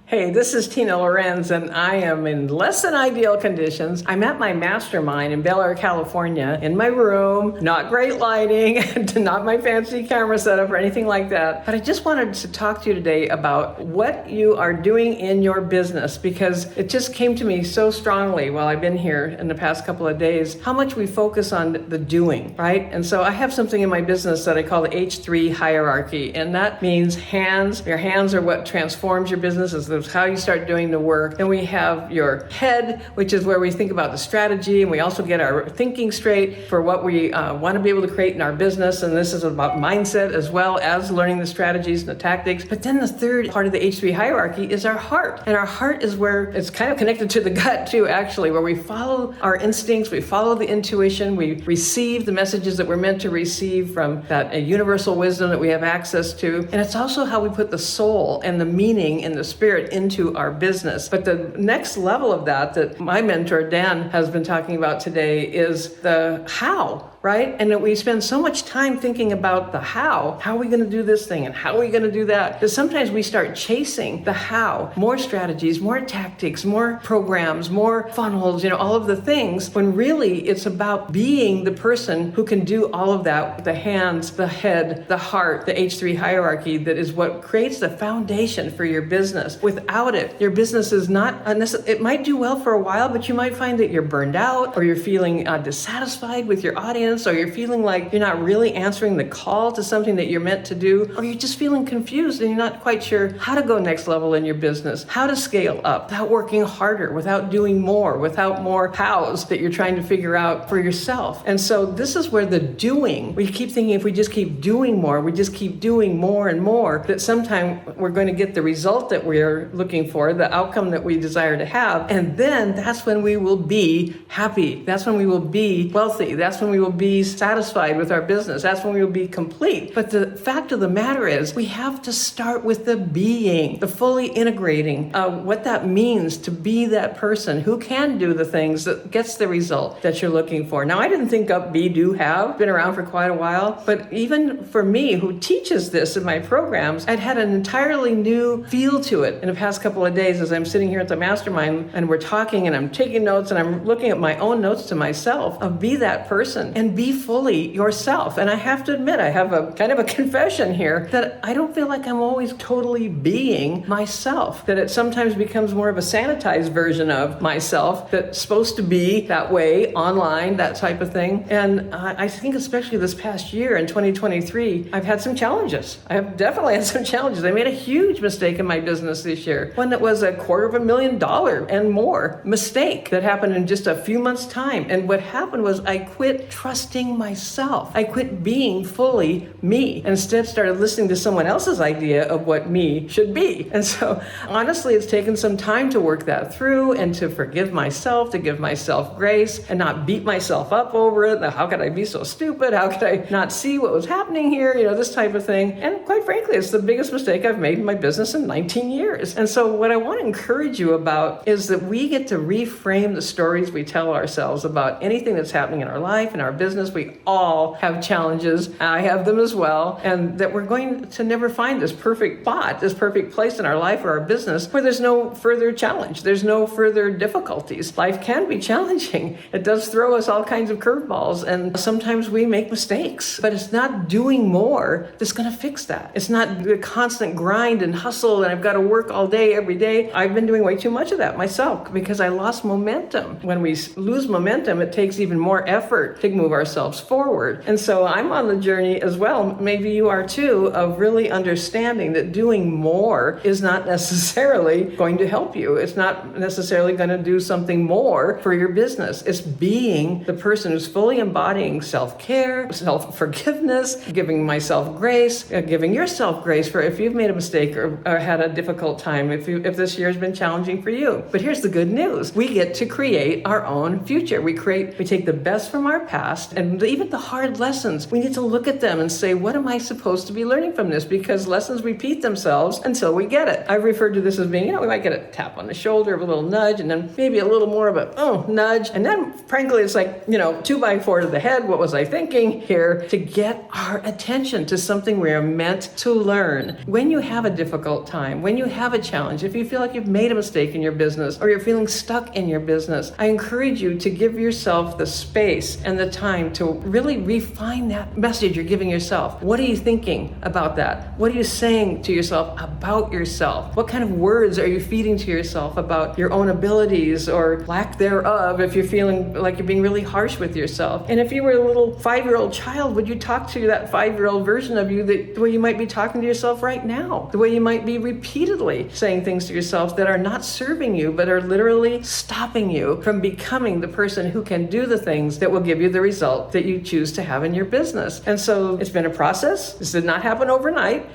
Hey, this is Tina Lorenz, and I am in less than ideal conditions. I'm at my Mastermind in Bel Air, California, in my room, not great lighting, not my fancy camera setup or anything like that. But I just wanted to talk to you today about what you are doing in your business, because it just came to me so strongly while I've been here in the past couple of days, how much we focus on the doing, right? And so I have something in my business that I call the H3 hierarchy, and that means hands. Your hands are what transforms your business, is how you start doing the work. Then we have your head, which is where we think about the strategy, and we also get our thinking straight for what we want to be able to create in our business. And this is about mindset as well as learning the strategies and the tactics. But then the third part of the H3 hierarchy is our heart. And our heart is where it's kind of connected to the gut too, actually, where we follow our instincts, we follow the intuition, we receive the messages that we're meant to receive from that universal wisdom that we have access to. And it's also how we put the soul and the meaning and the spirit into our business. But the next level of that my mentor Dan has been talking about today is the how. Right? And that we spend so much time thinking about the how are we going to do this thing and how are we going to do that? That sometimes we start chasing the how, more strategies, more tactics, more programs, more funnels, all of the things, when really it's about being the person who can do all of that with the hands, the head, the heart, the H3 hierarchy, that is what creates the foundation for your business. Without it, your business is not unnecessary. It might do well for a while, but you might find that you're burned out or you're feeling dissatisfied with your audience, or you're feeling like you're not really answering the call to something that you're meant to do, or you're just feeling confused and you're not quite sure how to go next level in your business, how to scale up without working harder, without doing more, without more hows that you're trying to figure out for yourself. And so this is where the doing, we keep thinking if we just keep doing more, we just keep doing more and more, that sometime we're going to get the result that we're looking for, the outcome that we desire to have. And then that's when we will be happy. That's when we will be wealthy. That's when we will be satisfied with our business. That's when we will be complete. But the fact of the matter is, we have to start with the being, the fully integrating what that means to be that person who can do the things that gets the result that you're looking for. Now, I didn't think up be, do, have, been around for quite a while, but even for me who teaches this in my programs, I'd had an entirely new feel to it in the past couple of days as I'm sitting here at the Mastermind and we're talking and I'm taking notes and I'm looking at my own notes to myself of be that person and be fully yourself. And I have to admit, I have a kind of a confession here that I don't feel like I'm always totally being myself, that it sometimes becomes more of a sanitized version of myself that's supposed to be that way online, that type of thing. And I think especially this past year in 2023, I've had some challenges. I have definitely had some challenges. I made a huge mistake in my business this year, one that was $250,000 and more mistake that happened in just a few months' time. And what happened was I quit trusting myself. I quit being fully me and instead started listening to someone else's idea of what me should be. And so honestly, it's taken some time to work that through and to forgive myself, to give myself grace and not beat myself up over it. How could I be so stupid? How could I not see what was happening here? This type of thing. And quite frankly, it's the biggest mistake I've made in my business in 19 years. And so what I want to encourage you about is that we get to reframe the stories we tell ourselves about anything that's happening in our life, in our business. We all have challenges. I have them as well. And that we're going to never find this perfect spot, this perfect place in our life or our business where there's no further challenge. There's no further difficulties. Life can be challenging. It does throw us all kinds of curveballs. And sometimes we make mistakes, but it's not doing more that's going to fix that. It's not the constant grind and hustle and I've got to work all day, every day. I've been doing way too much of that myself because I lost momentum. When we lose momentum, it takes even more effort to move ourselves forward. And so I'm on the journey as well, maybe you are too, of really understanding that doing more is not necessarily going to help you. It's not necessarily going to do something more for your business. It's being the person who's fully embodying self-care, self-forgiveness, giving myself grace, giving yourself grace for if you've made a mistake or had a difficult time, if this year has been challenging for you. But here's the good news. We get to create our own future. We take the best from our past past and even the hard lessons, we need to look at them and say, what am I supposed to be learning from this? Because lessons repeat themselves until we get it. I've referred to this as being, we might get a tap on the shoulder, a little nudge, and then maybe a little more of a nudge. And then frankly, it's like, 2x4 to the head. What was I thinking here? To get our attention to something we are meant to learn. When you have a difficult time, when you have a challenge, if you feel like you've made a mistake in your business or you're feeling stuck in your business, I encourage you to give yourself the space and the time to really refine that message you're giving yourself. What are you thinking about that? What are you saying to yourself about yourself? What kind of words are you feeding to yourself about your own abilities or lack thereof if you're feeling like you're being really harsh with yourself? And if you were a little 5-year-old child, would you talk to that 5-year-old version of you the way you might be talking to yourself right now? The way you might be repeatedly saying things to yourself that are not serving you, but are literally stopping you from becoming the person who can do the things that will give you the result that you choose to have in your business. And so it's been a process. This did not happen overnight.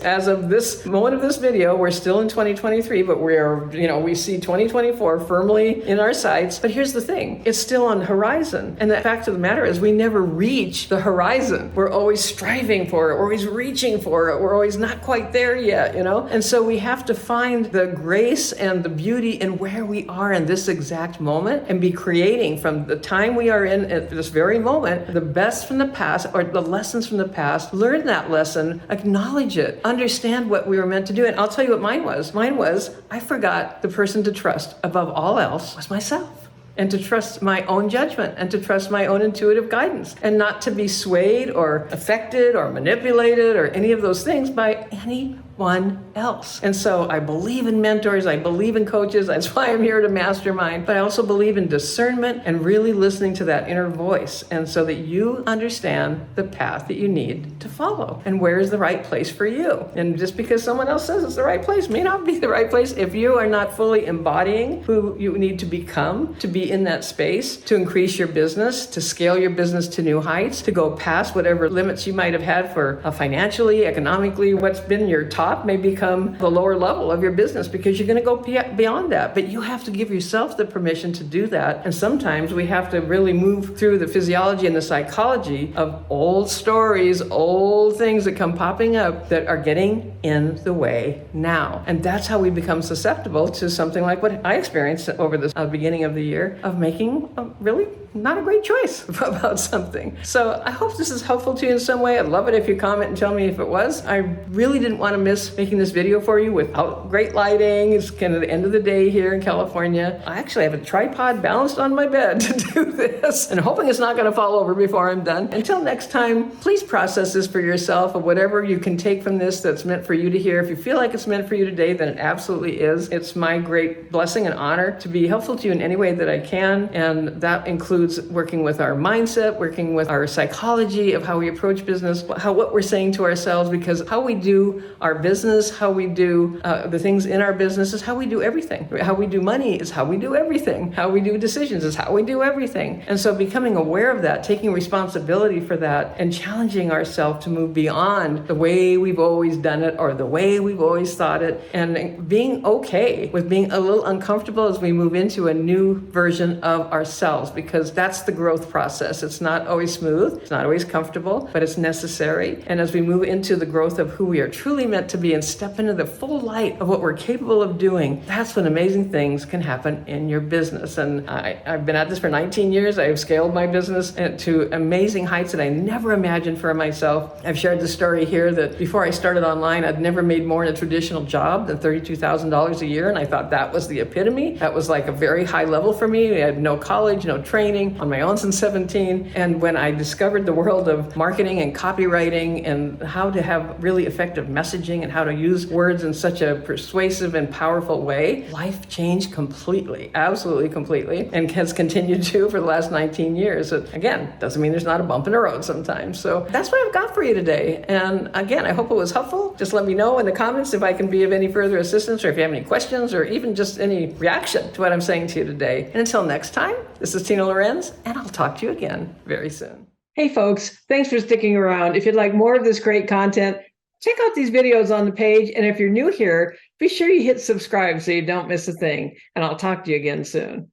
As of this moment of this video, we're still in 2023, but we see 2024 firmly in our sights. But here's the thing, it's still on the horizon. And the fact of the matter is we never reach the horizon. We're always striving for it. We're always reaching for it. We're always not quite there yet, And so we have to find the grace and the beauty in where we are in this exact moment and be creating from the time we are in at this very moment, the best from the past or the lessons from the past, learn that lesson, acknowledge it, understand what we were meant to do. And I'll tell you what mine was. Mine was, I forgot the person to trust above all else was myself. And to trust my own judgment and to trust my own intuitive guidance and not to be swayed or affected or manipulated or any of those things by anyone else. And so I believe in mentors, I believe in coaches, that's why I'm here to Mastermind, but I also believe in discernment and really listening to that inner voice, and so that you understand the path that you need to follow and where is the right place for you. And just because someone else says it's the right place may not be the right place if you are not fully embodying who you need to become to be in that space, to increase your business, to scale your business to new heights, to go past whatever limits you might have had for financially, economically. What's been your top may become the lower level of your business because you're going to go beyond that. But you have to give yourself the permission to do that. And sometimes we have to really move through the physiology and the psychology of old stories, old things that come popping up that are getting in the way now. And that's how we become susceptible to something like what I experienced over the beginning of the year of making a really not a great choice about something. So I hope this is helpful to you in some way. I'd love it if you comment and tell me if it was. I really didn't want to miss making this video for you without great lighting. It's kind of the end of the day here in California. I actually have a tripod balanced on my bed to do this and hoping it's not going to fall over before I'm done. Until next time, please process this for yourself of whatever you can take from this that's meant for you to hear. If you feel like it's meant for you today, then it absolutely is. It's my great blessing and honor to be helpful to you in any way that I can. And that includes working with our mindset, working with our psychology of how we approach business, what we're saying to ourselves, because how we do our business, how we do the things in our business is how we do everything. How we do money is how we do everything. How we do decisions is how we do everything. And so becoming aware of that, taking responsibility for that, and challenging ourselves to move beyond the way we've always done it or the way we've always thought it, and being okay with being a little uncomfortable as we move into a new version of ourselves, because that's the growth process. It's not always smooth, it's not always comfortable, but it's necessary. And as we move into the growth of who we are truly meant to be and step into the full light of what we're capable of doing, that's when amazing things can happen in your business. And I've been at this for 19 years. I've scaled my business to amazing heights that I never imagined for myself. I've shared the story here that before I started online, I'd never made more in a traditional job than $32,000 a year. And I thought that was the epitome. That was like a very high level for me. I had no college, no training, on my own since 17. And when I discovered the world of marketing and copywriting and how to have really effective messaging and how to use words in such a persuasive and powerful way, life changed completely, absolutely completely, and has continued to for the last 19 years. So again, doesn't mean there's not a bump in the road sometimes. So that's what I've got for you today. And again, I hope it was helpful. Just let me know in the comments if I can be of any further assistance, or if you have any questions or even just any reaction to what I'm saying to you today. And until next time, this is Tina Lorenz, and I'll talk to you again very soon. Hey folks, thanks for sticking around. If you'd like more of this great content, check out these videos on the page. And if you're new here, be sure you hit subscribe so you don't miss a thing. And I'll talk to you again soon.